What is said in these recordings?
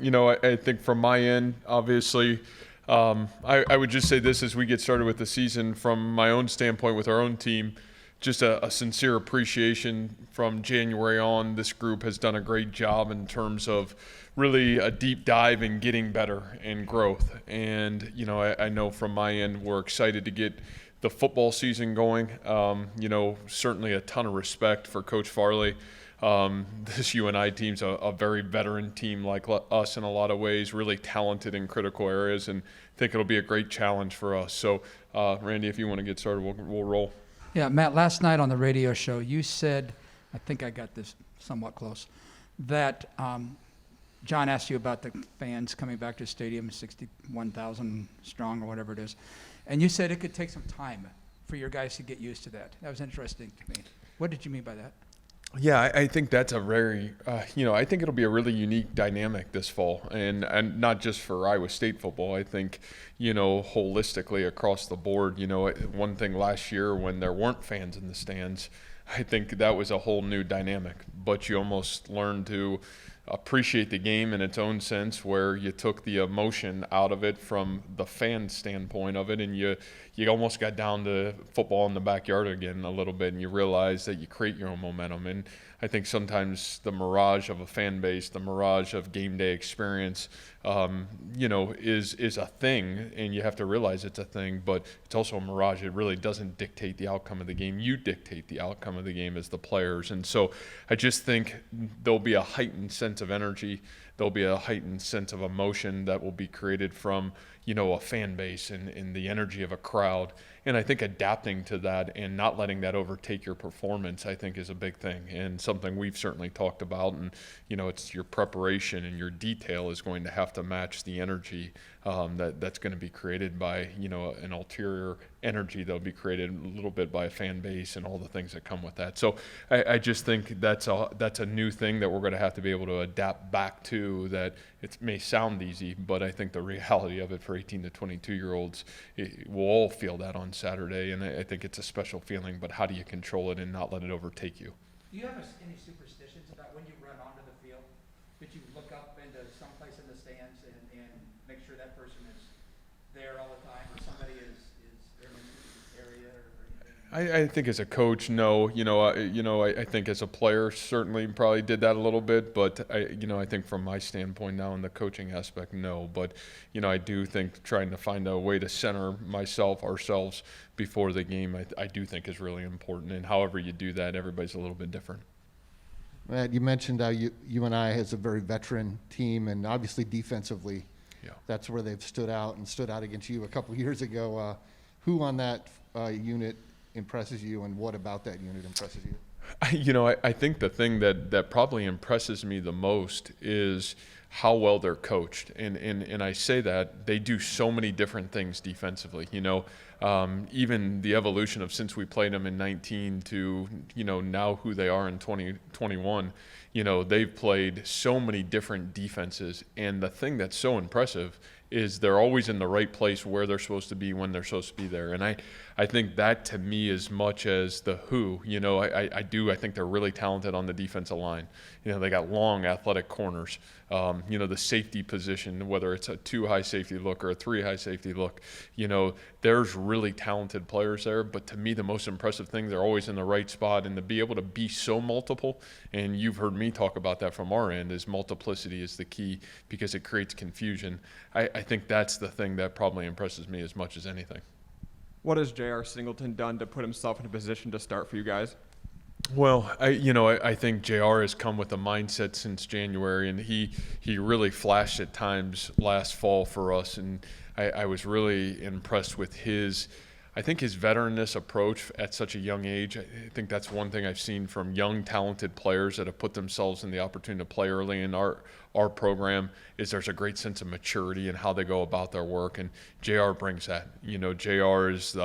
I think from my end, obviously, I would just say this as we get started with the season from my own standpoint with our own team, just a sincere appreciation from January on. This group has done a great job in terms of really a deep dive in getting better and growth. And, I know from my end, we're excited to get the football season going. Certainly a ton of respect for Coach Farley. This UNI team's a very veteran team like us in a lot of ways, really talented in critical areas, and I think it'll be a great challenge for us. So, Randy, if you want to get started, we'll roll. Yeah, Matt, last night on the radio show, you said, I think I got this somewhat close, that John asked you about the fans coming back to the stadium, 61,000 strong or whatever it is, and you said it could take some time for your guys to get used to that. That was interesting to me. What did you mean by that? Yeah, I think that's a very, I think it'll be a really unique dynamic this fall, and not just for Iowa State football. I think, holistically across the board, one thing last year when there weren't fans in the stands, I think that was a whole new dynamic. But you almost learned to appreciate the game in its own sense, where you took the emotion out of it from the fan standpoint of it, and you almost got down to football in the backyard again a little bit, and you realize that you create your own momentum. And I think sometimes the mirage of a fan base, the mirage of game day experience, is a thing, and you have to realize it's a thing, but it's also a mirage. It really doesn't dictate the outcome of the game. You dictate the outcome of the game as the players. And so I just think there'll be a heightened sense of energy. There'll be a heightened sense of emotion that will be created from, a fan base and the energy of a crowd. And I think adapting to that and not letting that overtake your performance, I think, is a big thing and something we've certainly talked about. And, it's your preparation and your detail is going to have to match the energy that's going to be created by, an ulterior energy that'll be created a little bit by a fan base and all the things that come with that. So I just think that's a new thing that we're going to have to be able to adapt back to. That it may sound easy, but I think the reality of it for 18 to 22-year-olds, we'll all feel that on Saturday, and I think it's a special feeling. But how do you control it and not let it overtake you? Do you have any superstitions about when you run onto the field? Did you look up into someplace in the stands and make sure that person is there all the time, or somebody is in the area? I think as a coach, no. I think as a player, certainly probably did that a little bit. But I think from my standpoint now in the coaching aspect, no. But I do think trying to find a way to center ourselves before the game, I do think is really important. And however you do that, everybody's a little bit different. Matt, you mentioned how UNI has a very veteran team, and obviously defensively, that's where they've stood out against you a couple of years ago. Who on that unit impresses you, and what about that unit impresses you? I think the thing that probably impresses me the most is how well they're coached. And I say that they do so many different things defensively. Even the evolution of since we played them in 19 to, now who they are in 2021, they've played so many different defenses. And the thing that's so impressive is they're always in the right place where they're supposed to be when they're supposed to be there. And I think that to me as much as the who, I think they're really talented on the defensive line. They got long athletic corners. The safety position, whether it's a 2-high safety look or a 3-high safety look, there's really talented players there. But to me, the most impressive thing, they're always in the right spot, and to be able to be so multiple, and you've heard me talk about that from our end, is multiplicity is the key because it creates confusion. I think that's the thing that probably impresses me as much as anything. What has J.R. Singleton done to put himself in a position to start for you guys? Well, I think JR has come with a mindset since January, and he really flashed at times last fall for us, and I was really impressed with his veteranness approach at such a young age. I think that's one thing I've seen from young, talented players that have put themselves in the opportunity to play early in our program, is there's a great sense of maturity in how they go about their work, and JR brings that. JR is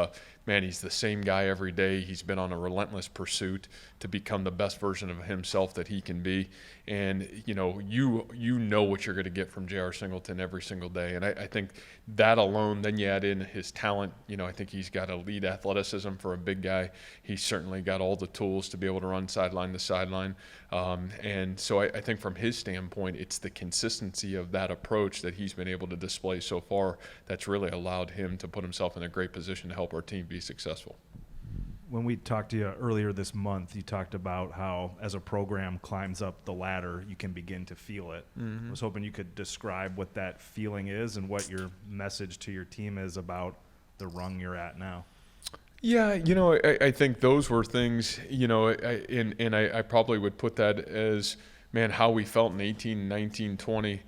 man, he's the same guy every day. He's been on a relentless pursuit to become the best version of himself that he can be. And, you know what you're going to get from J.R. Singleton every single day. And I think that alone, then you add in his talent. I think he's got elite athleticism for a big guy. He's certainly got all the tools to be able to run sideline to sideline. And so I think from his standpoint, it's the consistency of that approach that he's been able to display so far that's really allowed him to put himself in a great position to help our team be successful. When we talked to you earlier this month, you talked about how as a program climbs up the ladder, you can begin to feel it. I was hoping you could describe what that feeling is and what your message to your team is about the rung you're at now. Yeah, I think those were things, I probably would put that as, man, how we felt in 18, 19, 20,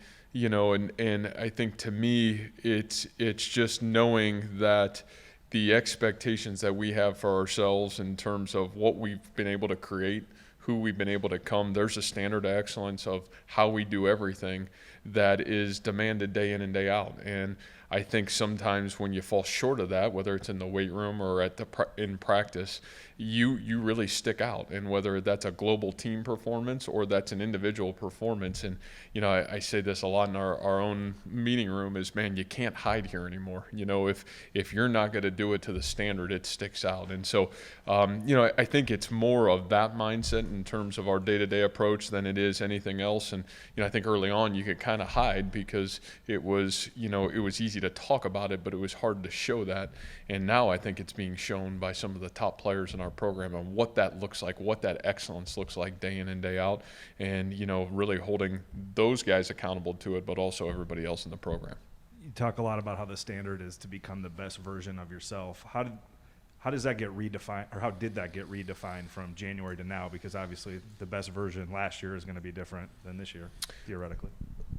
and I think to me, it's just knowing that the expectations that we have for ourselves in terms of what we've been able to create, who we've been able to come, there's a standard of excellence of how we do everything that is demanded day in and day out. And I think sometimes when you fall short of that, whether it's in the weight room or in practice, you really stick out. And whether that's a global team performance or that's an individual performance. And, I say this a lot in our own meeting room is, man, you can't hide here anymore. If you're not going to do it to the standard, it sticks out. And so, I think it's more of that mindset in terms of our day-to-day approach than it is anything else. And, I think early on you could kind of hide because it was easy to talk about it, but it was hard to show that. And now I think it's being shown by some of the top players in our program and what that looks like, what that excellence looks like day in and day out, and really holding those guys accountable to it, but also everybody else in the program. You talk a lot about how the standard is to become the best version of yourself. How does that get redefined, or how did that get redefined from January to now? Because obviously the best version last year is going to be different than this year, theoretically.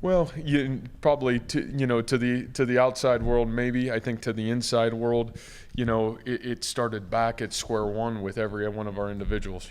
Well, probably to the outside world, maybe. I think to the inside world, it started back at square one with every one of our individuals.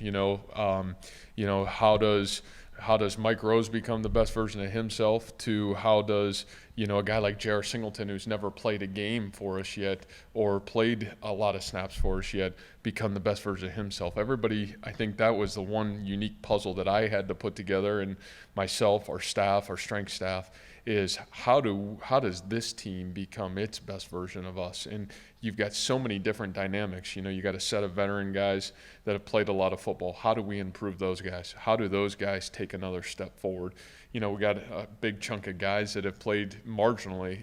How does Mike Rose become the best version of himself? To how does a guy like J.R. Singleton, who's never played a game for us yet or played a lot of snaps for us yet, become the best version of himself? Everybody, I think that was the one unique puzzle that I had to put together, and myself, our staff, our strength staff, is how does this team become its best version of us? And you've got so many different dynamics. You got a set of veteran guys that have played a lot of football. How do we improve those guys? How do those guys take another step forward? We got a big chunk of guys that have played marginally,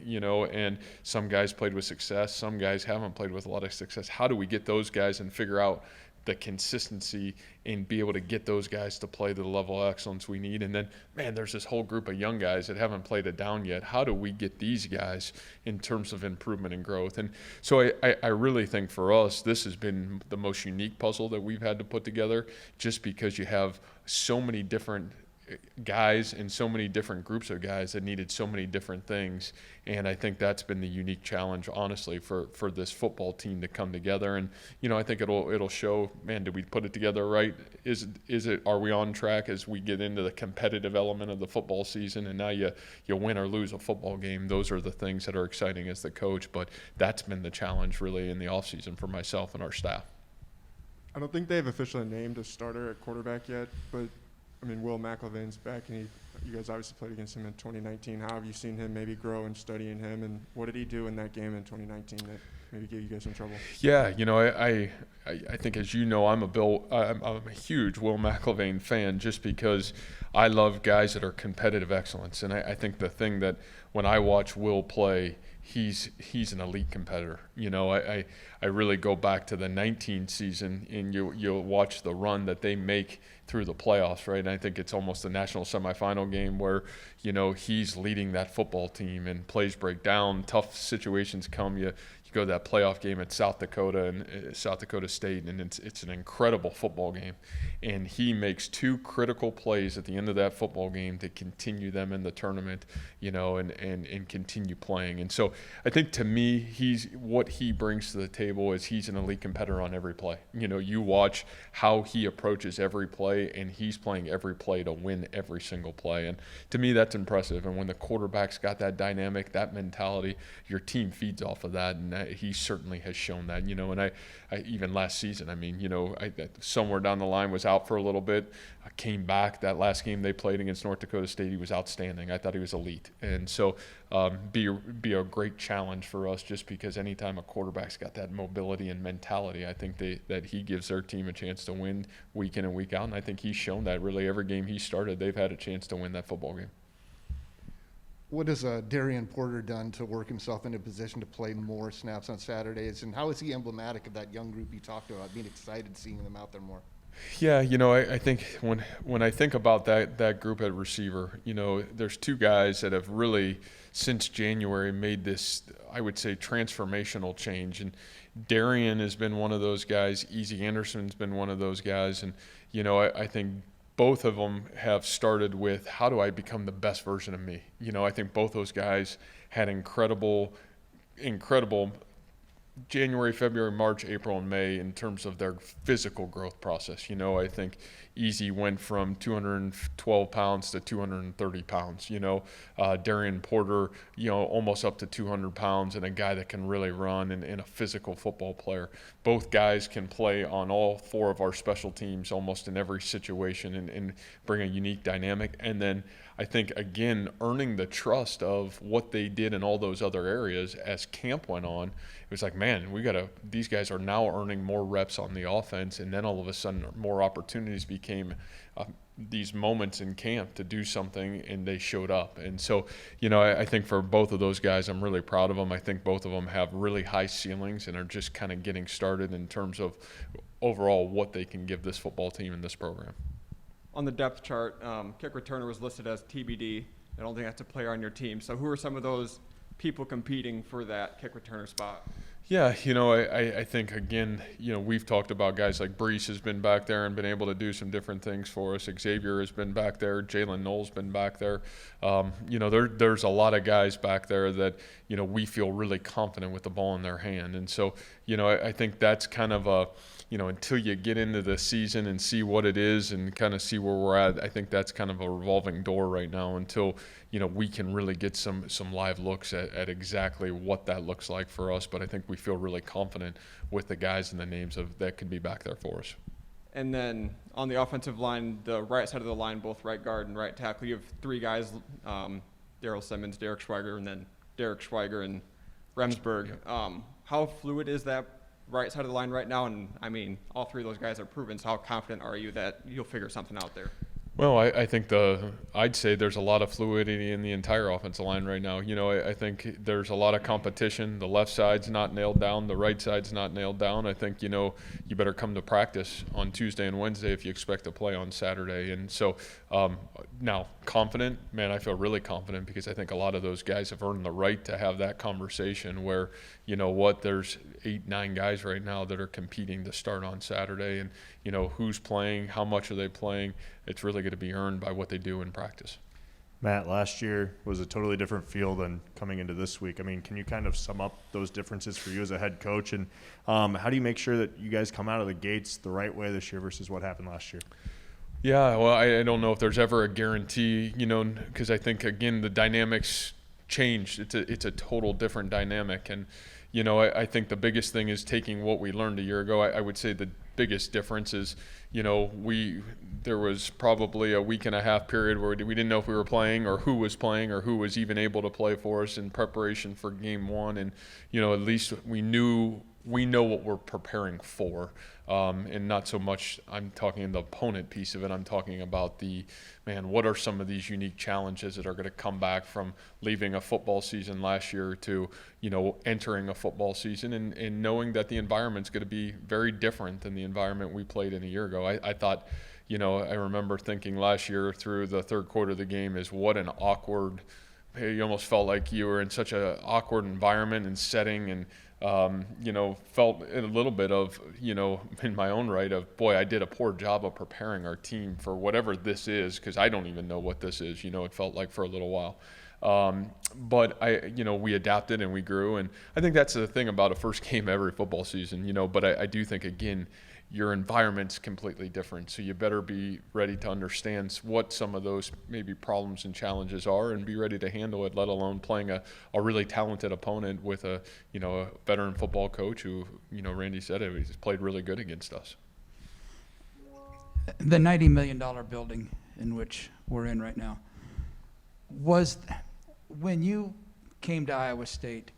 and some guys played with success. Some guys haven't played with a lot of success. How do we get those guys and figure out the consistency and be able to get those guys to play to the level of excellence we need? And then, man, there's this whole group of young guys that haven't played it down yet. How do we get these guys in terms of improvement and growth? And so I really think for us, this has been the most unique puzzle that we've had to put together, just because you have so many different guys and so many different groups of guys that needed so many different things. And I think that's been the unique challenge, honestly, for this football team to come together. And I think it'll show, man, did we put it together right? Are we on track as we get into the competitive element of the football season? And now you win or lose a football game. Those are the things that are exciting as the coach. But that's been the challenge really in the offseason for myself and our staff. I don't think they've officially named a starter at quarterback yet, but Will McElvain's back, and you guys obviously played against him in 2019. How have you seen him maybe grow and studying him, and what did he do in that game in 2019 that maybe gave you guys some trouble? Yeah, I think, as you know, I'm a huge Will McElvain fan, just because I love guys that are competitive excellence. And I think the thing that when I watch Will play, he's an elite competitor. I really go back to the 19 season, and you'll watch the run that they make through the playoffs, right? And I think it's almost the national semifinal game where, he's leading that football team and plays break down, tough situations come. You go to that playoff game at South Dakota and South Dakota State, and it's an incredible football game. And he makes two critical plays at the end of that football game to continue them in the tournament, and continue playing. And so I think, to me, what he brings to the table is he's an elite competitor on every play. You watch how he approaches every play, and he's playing every play to win every single play. And to me, that's impressive. And when the quarterback's got that dynamic, that mentality, your team feeds off of that. And he certainly has shown that, and I even last season, I mean, I somewhere down the line was out for a little bit. I came back that last game they played against North Dakota State. He was outstanding. I thought he was elite. And so be a great challenge for us, just because anytime a quarterback's got that mobility and mentality, I think that he gives their team a chance to win week in and week out. And I think he's shown that really every game he started, they've had a chance to win that football game. What has Darian Porter done to work himself into a position to play more snaps on Saturdays, and how is he emblematic of that young group you talked about, being excited seeing them out there more? Yeah, I think when I think about that group at receiver, there's two guys that have really, since January, made this, I would say, transformational change. And Darian has been one of those guys. Easy Anderson's been one of those guys. And, I think both of them have started with, how do I become the best version of me? I think both those guys had incredible January, February, March, April, and May in terms of their physical growth process. I think Easy went from 212 pounds to 230 pounds. Darian Porter, almost up to 200 pounds, and a guy that can really run and a physical football player. Both guys can play on all four of our special teams almost in every situation and bring a unique dynamic. And then I think, again, earning the trust of what they did in all those other areas as camp went on. It was like, man, these guys are now earning more reps on the offense, and then all of a sudden more opportunities became these moments in camp to do something, and they showed up. And so, I think for both of those guys, I'm really proud of them. I think both of them have really high ceilings and are just kind of getting started in terms of overall what they can give this football team and this program. On the depth chart, kick returner was listed as TBD. I don't think that's a player on your team. So who are some of those people competing for that kick returner spot? Yeah, I think, again, we've talked about guys like Brees has been back there and been able to do some different things for us. Xavier has been back there. Jalen Knoll's been back there. There's a lot of guys back there that, we feel really confident with the ball in their hand. And so, I think that's kind of a, until you get into the season and see what it is and kind of see where we're at, I think that's kind of a revolving door right now until, we can really get some live looks at exactly what that looks like for us. But I think we feel really confident with the guys and the names that could be back there for us. And then on the offensive line, the right side of the line, both right guard and right tackle, you have three guys, Daryl Simmons, Derek Schweiger, and then Derek Schweiger and Remsburg. How fluid is that right side of the line right now? And, I mean, all three of those guys are proven, so how confident are you that you'll figure something out there? Well, I think I'd say there's a lot of fluidity in the entire offensive line right now. I think there's a lot of competition. The left side's not nailed down. The right side's not nailed down. I think, you better come to practice on Tuesday and Wednesday if you expect to play on Saturday. And so now, confident, man, I feel really confident because I think a lot of those guys have earned the right to have that conversation where, there's 8-9 guys right now that are competing to start on Saturday. And, who's playing, how much are they playing? It's really going to be earned by what they do in practice. Matt, last year was a totally different feel than coming into this week. I mean, can you kind of sum up those differences for you as a head coach? And how do you make sure that you guys come out of the gates the right way this year versus what happened last year? Yeah, well, I don't know if there's ever a guarantee, because I think, again, the dynamics changed. It's a total different dynamic. And, I think the biggest thing is taking what we learned a year ago. I would say the biggest difference is, there was probably a week and a half period where we didn't know if we were playing or who was playing or who was even able to play for us in preparation for game one. And, at least we know what we're preparing for. And not so much I'm talking the opponent piece of it. I'm talking about what are some of these unique challenges that are going to come back from leaving a football season last year to, entering a football season and knowing that the environment's going to be very different than the environment we played in a year ago. I thought, I remember thinking last year through the third quarter of the game is what an awkward, you almost felt like you were in such an awkward environment and setting and, felt a little bit of, in my own right of, boy, I did a poor job of preparing our team for whatever this is, because I don't even know what this is, it felt like for a little while. But we adapted and we grew. And I think that's the thing about a first game every football season, but I do think, again, your environment's completely different. So you better be ready to understand what some of those maybe problems and challenges are and be ready to handle it, let alone playing a really talented opponent with a veteran football coach who, Randy said it, he's played really good against us. The $90 million building in which we're in right now, was, when you came to Iowa State,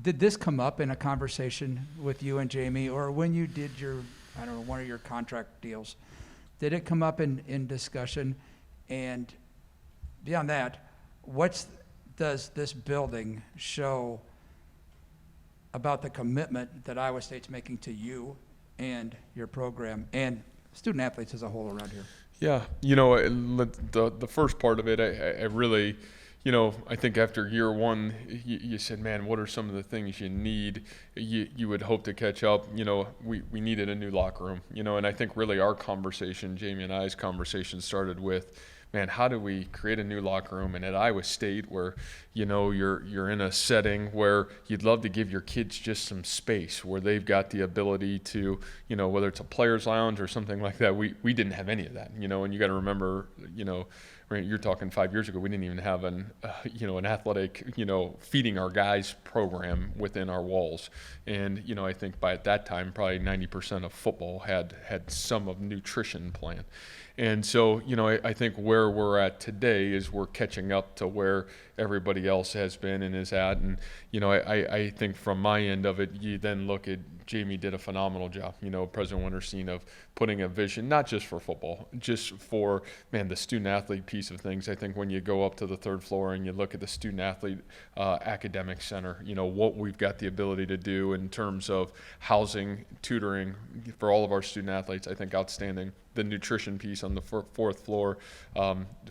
did this come up in a conversation with you and Jamie, or when you did your, one of your contract deals, did it come up in discussion? And beyond that, does this building show about the commitment that Iowa State's making to you and your program and student athletes as a whole around here? Yeah, the first part of it, I really, I think after year one, you said, man, what are some of the things you need? You would hope to catch up. We needed a new locker room, and I think really our conversation, Jamie and I's conversation, started with, man, how do we create a new locker room? And at Iowa State, where you're in a setting where you'd love to give your kids just some space, where they've got the ability to, whether it's a players' lounge or something like that. We didn't have any of that, and you got to remember, you're talking 5 years ago, we didn't even have an athletic, feeding our guys program within our walls. And, I think by at that time, probably 90% of football had some of nutrition plan. And so, I think where we're at today is we're catching up to where everybody else has been and is at. And, I think from my end of it, you then look at Jamie did a phenomenal job, President Winterstein, of putting a vision, not just for football, just for, the student athlete piece of things. I think when you go up to the third floor and you look at the student athlete academic center, what we've got the ability to do in terms of housing, tutoring for all of our student athletes, I think outstanding. The nutrition piece on the fourth floor,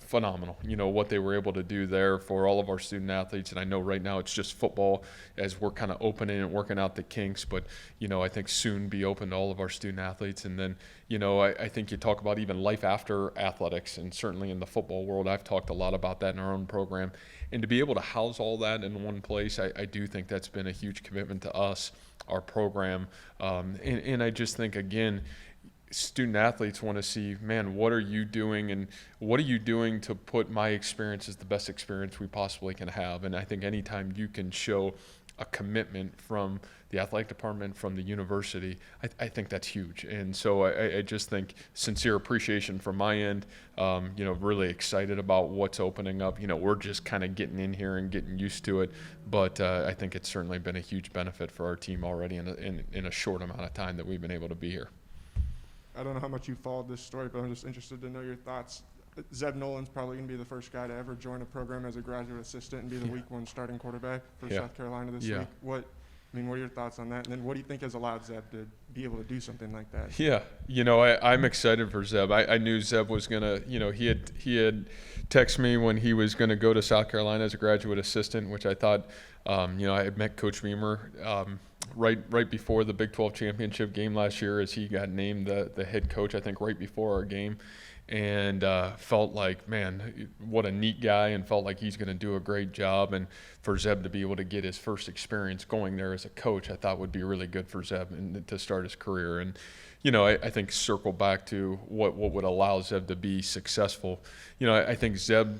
phenomenal. What they were able to do there for all of our student athletes. And I know right now it's just football as we're kind of opening and working out the kinks, but, I think soon be open to all of our student athletes. And then, I think you talk about even life after athletics, and certainly in the football world, I've talked a lot about that in our own program. And to be able to house all that in one place, I do think that's been a huge commitment to us, our program. And I just think, again, student athletes want to see, man, what are you doing, and what are you doing to put my experience as the best experience we possibly can have? And I think anytime you can show a commitment from the athletic department, from the university, I think that's huge. And so I just think sincere appreciation from my end, really excited about what's opening up. We're just kind of getting in here and getting used to it, but I think it's certainly been a huge benefit for our team already in a short amount of time that we've been able to be here. I don't know how much you followed this story, but I'm just interested to know your thoughts. Zeb Nolan's probably going to be the first guy to ever join a program as a graduate assistant and be the week one starting quarterback for South Carolina this week. What are your thoughts on that? And then what do you think has allowed Zeb to be able to do something like that? Yeah, I'm excited for Zeb. I knew Zeb was going to, he had texted me when he was going to go to South Carolina as a graduate assistant, which I thought, I had met Coach Beamer right before the Big 12 championship game last year, as he got named the head coach, I think right before our game, and felt like, man, what a neat guy, and felt like he's going to do a great job. And for Zeb to be able to get his first experience going there as a coach, I thought would be really good for Zeb and to start his career. And I think circle back to what would allow Zeb to be successful. I think Zeb,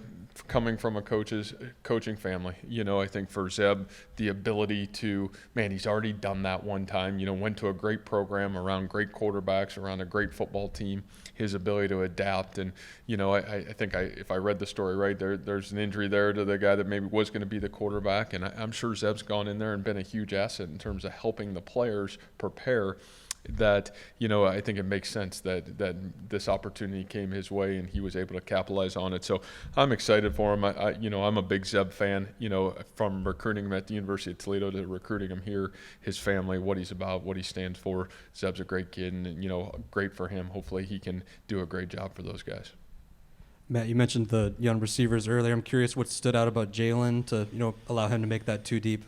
coming from a coaching family, I think for Zeb, the ability to, he's already done that one time, went to a great program around great quarterbacks, around a great football team, his ability to adapt. And, I think if I read the story right, there's an injury there to the guy that maybe was going to be the quarterback. And I'm sure Zeb's gone in there and been a huge asset in terms of helping the players prepare. That I think it makes sense that this opportunity came his way and he was able to capitalize on it. So I'm excited for him. I'm a big Zeb fan. From recruiting him at the University of Toledo to recruiting him here, his family, what he's about, what he stands for. Zeb's a great kid, and great for him. Hopefully he can do a great job for those guys. Matt, you mentioned the young receivers earlier. I'm curious what stood out about Jalen to allow him to make that too deep.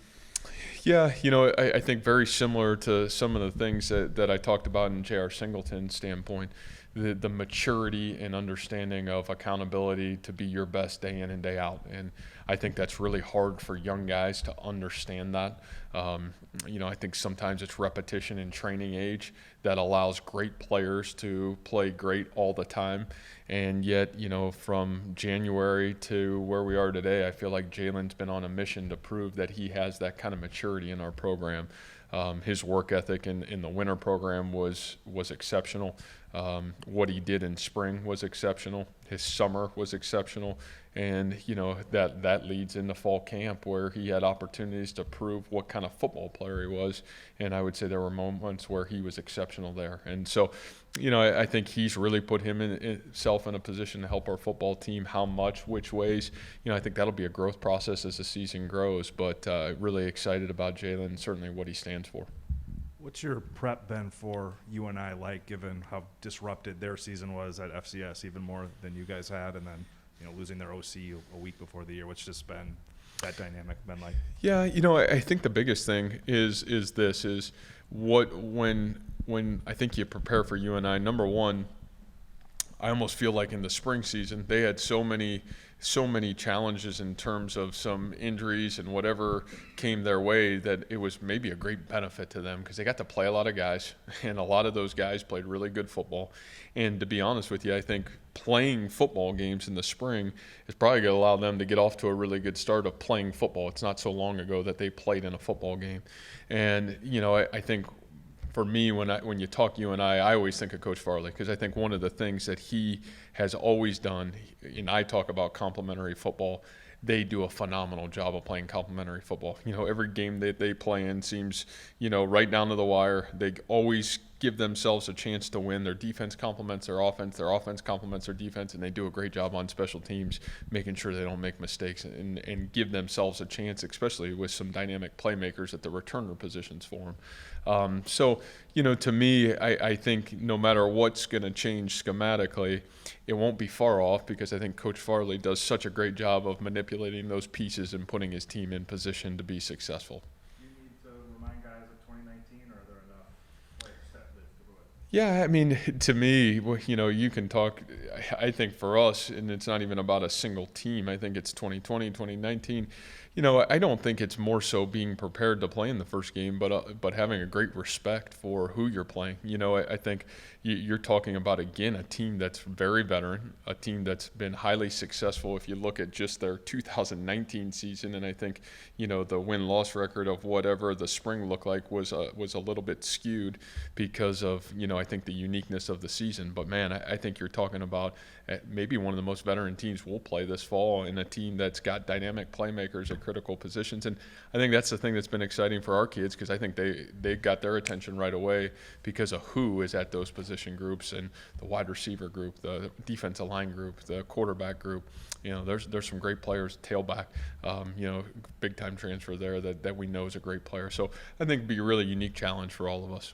Yeah, I think very similar to some of the things that I talked about in J.R. Singleton's standpoint, the maturity and understanding of accountability to be your best day in and day out. And I think that's really hard for young guys to understand that. I think sometimes it's repetition and training age that allows great players to play great all the time. And yet, from January to where we are today, I feel like Jalen's been on a mission to prove that he has that kind of maturity in our program. His work ethic in the winter program was exceptional. What he did in spring was exceptional. His summer was exceptional. And, that leads into fall camp where he had opportunities to prove what kind of football player he was. And I would say there were moments where he was exceptional there. And so, I think he's really put himself in a position to help our football team. How much, which ways, I think that'll be a growth process as the season grows. But really excited about Jalen and certainly what he stands for. What's your prep been for UNI like, given how disrupted their season was at FCS, even more than you guys had, and then losing their OC a week before the year? What's just been that dynamic been like? Yeah, I think the biggest thing is when I think you prepare for UNI. Number one, I almost feel like in the spring season they had so many challenges in terms of some injuries and whatever came their way that it was maybe a great benefit to them because they got to play a lot of guys, and a lot of those guys played really good football. And to be honest with you, I think playing football games in the spring is probably going to allow them to get off to a really good start of playing football. It's not so long ago that they played in a football game. And, I think for me, when you talk UNI, I always think of Coach Farley because I think one of the things that he has always done, and I talk about complementary football, they do a phenomenal job of playing complementary football. Every game that they play in seems, right down to the wire. They always give themselves a chance to win. Their defense complements their offense complements their defense, and they do a great job on special teams, making sure they don't make mistakes and give themselves a chance, especially with some dynamic playmakers at the returner positions for them. So, to me, I think no matter what's going to change schematically, it won't be far off because I think Coach Farley does such a great job of manipulating those pieces and putting his team in position to be successful. Do you need to remind guys of 2019, or are there enough players that live through it? Yeah, I mean, to me, you can talk. I think for us, and it's not even about a single team. I think it's 2020, 2019. I don't think it's more so being prepared to play in the first game, but having a great respect for who you're playing. I think you're talking about, again, a team that's very veteran, a team that's been highly successful. If you look at just their 2019 season, and I think, the win-loss record of whatever the spring looked like was a little bit skewed because of, I think the uniqueness of the season. But, man, I think you're talking about maybe one of the most veteran teams we'll play this fall, and a team that's got dynamic playmakers at critical positions. And I think that's the thing that's been exciting for our kids because I think they got their attention right away because of who is at those position groups and the wide receiver group, the defensive line group, the quarterback group. There's some great players, tailback, big time transfer there that we know is a great player. So I think it'd be a really unique challenge for all of us.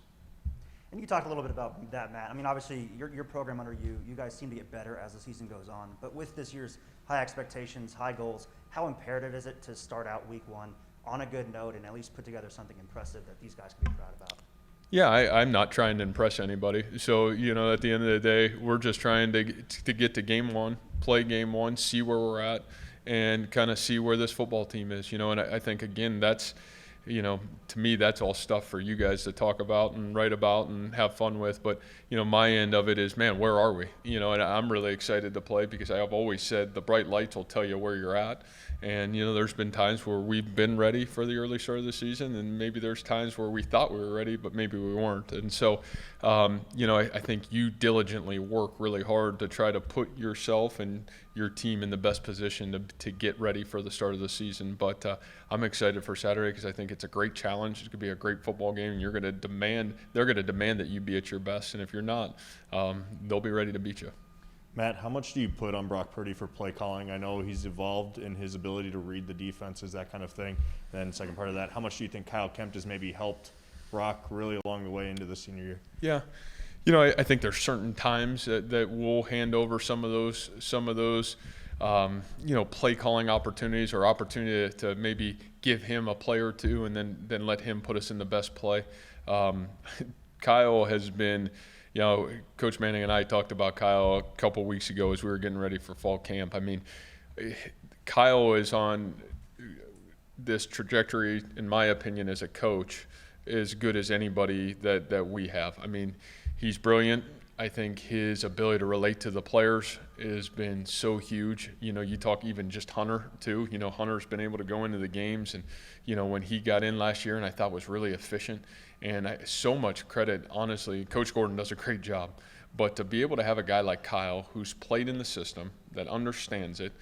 And you talked a little bit about that, Matt. I mean, obviously, your program under you guys seem to get better as the season goes on. But with this year's high expectations, high goals, how imperative is it to start out week one on a good note and at least put together something impressive that these guys can be proud about? Yeah, I'm not trying to impress anybody. So, at the end of the day, we're just trying to get to game one, play game one, see where we're at, and kind of see where this football team is. And I think, again, that's – to me, that's all stuff for you guys to talk about and write about and have fun with. But, my end of it is, man, where are we? And I'm really excited to play because I have always said the bright lights will tell you where you're at. And, there's been times where we've been ready for the early start of the season, and maybe there's times where we thought we were ready, but maybe we weren't. And so, I think you diligently work really hard to try to put yourself and your team in the best position to get ready for the start of the season. But I'm excited for Saturday because I think it's a great challenge. It's going to be a great football game, and they're going to demand that you be at your best. And if you're not, they'll be ready to beat you. Matt, how much do you put on Brock Purdy for play calling? I know he's evolved in his ability to read the defenses, that kind of thing. Then second part of that, how much do you think Kyle Kempt has maybe helped Brock really along the way into the senior year? Yeah. I think there's certain times that we'll hand over some of those play calling opportunities or opportunity to maybe give him a play or two and then let him put us in the best play. Kyle has been you know, Coach Manning and I talked about Kyle a couple weeks ago as we were getting ready for fall camp. I mean, Kyle is on this trajectory, in my opinion, as a coach, as good as anybody that we have. I mean, he's brilliant. I think his ability to relate to the players has been so huge. You know, you talk even just Hunter too. You know, Hunter's been able to go into the games, and you know, when he got in last year, and I thought was really efficient. And so much credit, honestly. Coach Gordon does a great job, but to be able to have a guy like Kyle who's played in the system, that understands it,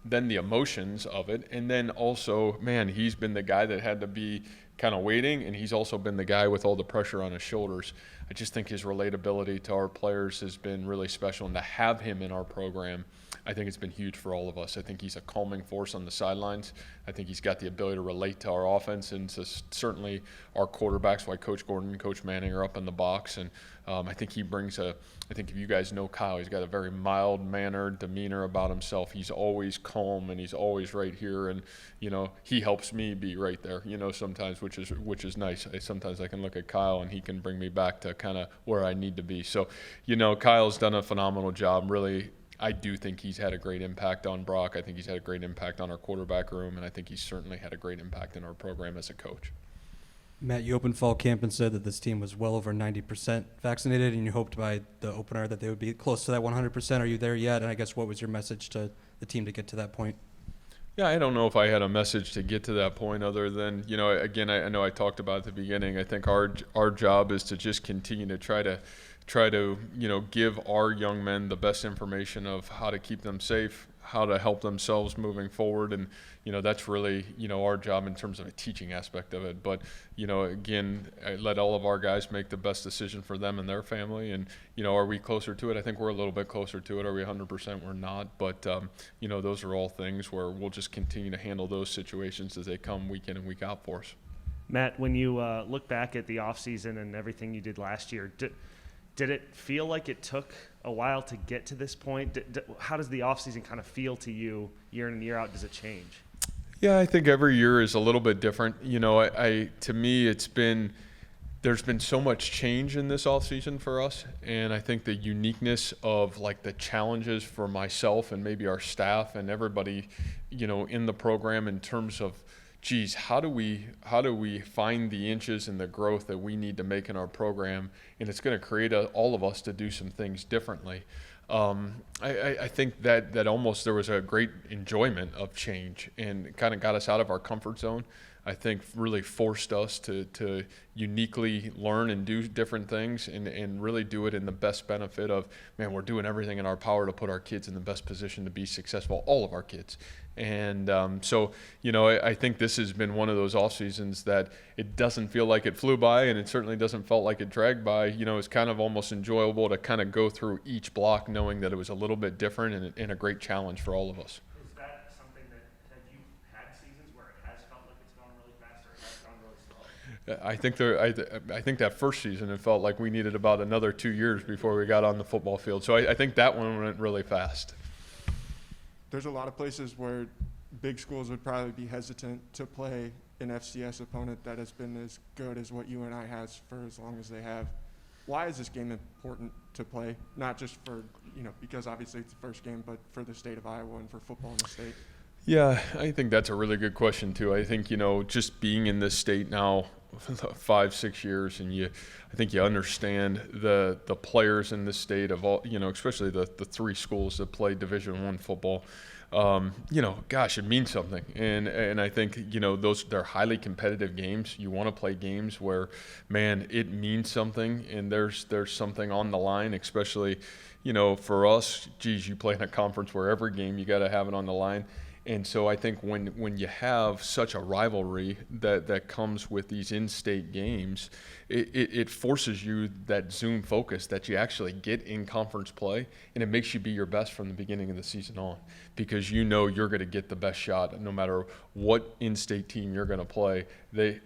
then the emotions of it, and then also, man, he's been the guy that had to be kind of waiting, and he's also been the guy with all the pressure on his shoulders. I just think his relatability to our players has been really special, and to have him in our program, I think it's been huge for all of us. I think he's a calming force on the sidelines. I think he's got the ability to relate to our offense and to certainly our quarterbacks, like Coach Gordon and Coach Manning are up in the box. And I think he brings I think if you guys know Kyle, he's got a very mild-mannered demeanor about himself. He's always calm, and he's always right here. And, you know, he helps me be right there, you know, sometimes, which is nice. Sometimes I can look at Kyle, and he can bring me back to kind of where I need to be. So, you know, Kyle's done a phenomenal job. Really, I do think he's had a great impact on Brock. I think he's had a great impact on our quarterback room, and I think he's certainly had a great impact in our program as a coach. Matt, you opened fall camp and said that this team was well over 90% vaccinated, and you hoped by the opener that they would be close to that 100%. Are you there yet? And I guess what was your message to the team to get to that point? Yeah, I don't know if I had a message to get to that point other than, you know, again, I know I talked about at the beginning. I think our job is to just continue to try to, you know, give our young men the best information of how to keep them safe, how to help themselves moving forward. And, you know, that's really, you know, our job in terms of a teaching aspect of it. But, you know, again, I let all of our guys make the best decision for them and their family. And, you know, are we closer to it? I think we're a little bit closer to it. Are we 100%? We're not. But, you know, those are all things where we'll just continue to handle those situations as they come week in and week out for us. Matt, when you look back at the offseason and everything you did last year, did it feel like it took a while to get to this point? How does the offseason kind of feel to you year in and year out? Does it change? Yeah, I think every year is a little bit different. You know, to me, there's been so much change in this offseason for us, and I think the uniqueness of like the challenges for myself and maybe our staff and everybody, you know, in the program in terms of, geez, how do we find the inches and the growth that we need to make in our program, and it's going to create all of us to do some things differently. I think that almost there was a great enjoyment of change and kind of got us out of our comfort zone. I think really forced us to uniquely learn and do different things and really do it in the best benefit of, man, we're doing everything in our power to put our kids in the best position to be successful, all of our kids. And so, you know, I think this has been one of those off seasons that it doesn't feel like it flew by, and it certainly doesn't felt like it dragged by. You know, it's kind of almost enjoyable to kind of go through each block knowing that it was a little bit different and a great challenge for all of us. Is that something that have you had seasons where it has felt like it's gone really fast or it has gone really slow? I think that first season it felt like we needed about another 2 years before we got on the football field. So I think that one went really fast. There's a lot of places where big schools would probably be hesitant to play an FCS opponent that has been as good as what UNI has for as long as they have. Why is this game important to play? Not just for, you know, because obviously it's the first game, but for the state of Iowa and for football in the state. Yeah, I think that's a really good question too. I think, you know, just being in this state now 5-6 years, and I think you understand the players in this state of all, you know, especially the 3 schools that play Division I football. You know, gosh, it means something, and I think, you know, they're highly competitive games. You want to play games where, man, it means something, and there's something on the line, especially, you know, for us. Geez, you play in a conference where every game you got to have it on the line. And so I think when you have such a rivalry that comes with these in-state games, it forces you that Zoom focus that you actually get in conference play, and it makes you be your best from the beginning of the season on, because you know you're going to get the best shot no matter what in-state team you're going to play.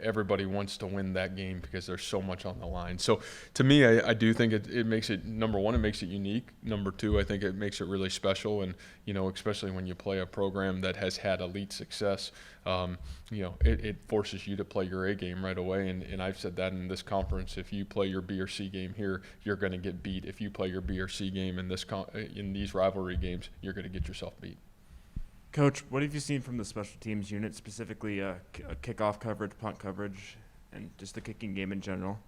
Everybody wants to win that game because there's so much on the line. So to me, I do think it makes it, number one, it makes it unique. Number two, I think it makes it really special, and, you know, especially when you play a program that has had elite success, it forces you to play your A game right away. And I've said that in this conference, if you play your B or C game here, you're going to get beat. If you play your B or C game in in these rivalry games, you're going to get yourself beat. Coach, what have you seen from the special teams unit, specifically kickoff coverage, punt coverage, and just the kicking game in general?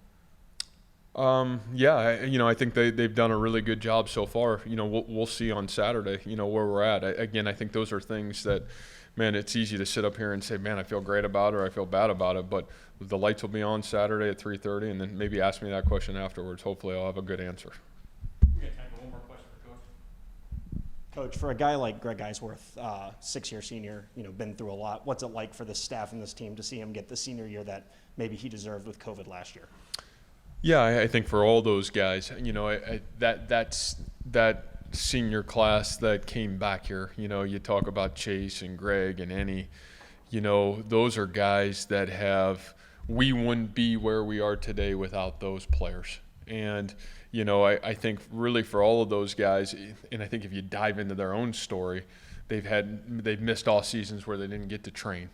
I think they've done a really good job so far. We'll see on Saturday, where we're at. I think those are things that, man, it's easy to sit up here and say, man, I feel great about it or I feel bad about it. But the lights will be on Saturday at 3:30, and then maybe ask me that question afterwards. Hopefully I'll have a good answer. We got time for one more question for Coach. Coach, for a guy like Greg Eisworth, 6-year senior, been through a lot, what's it like for this staff and this team to see him get the senior year that maybe he deserved with COVID last year? Yeah, I think for all those guys, that's that senior class that came back here. You talk about Chase and Greg and Ennie. Those are guys that we wouldn't be where we are today without those players. And, I think really for all of those guys, and I think if you dive into their own story, they've missed all seasons where they didn't get to train.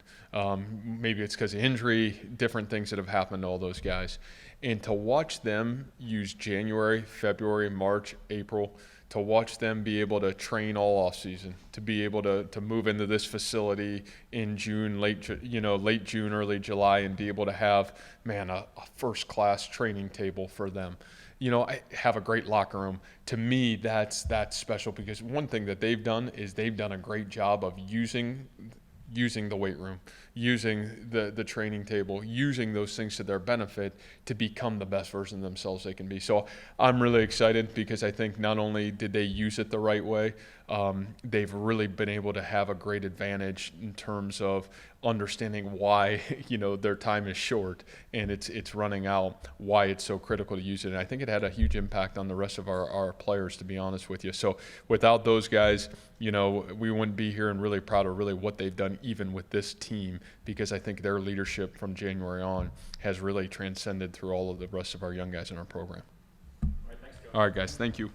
Maybe it's because of injury, different things that have happened to all those guys. And to watch them use January, February, March, April, to watch them be able to train all off season, to be able to move into this facility in June, late June, early July, and be able to have, a first-class training table for them. I have a great locker room. To me, that's special, because one thing that they've done is they've done a great job of using the weight room, using the training table, using those things to their benefit to become the best version of themselves they can be. So I'm really excited, because I think not only did they use it the right way, they've really been able to have a great advantage in terms of understanding why their time is short and it's running out, why it's so critical to use it. And I think it had a huge impact on the rest of our players, to be honest with you. So without those guys, we wouldn't be here, and really proud of really what they've done even with this team, because I think their leadership from January on has really transcended through all of the rest of our young guys in our program. All right, thanks, Coach. All right, guys, thank you.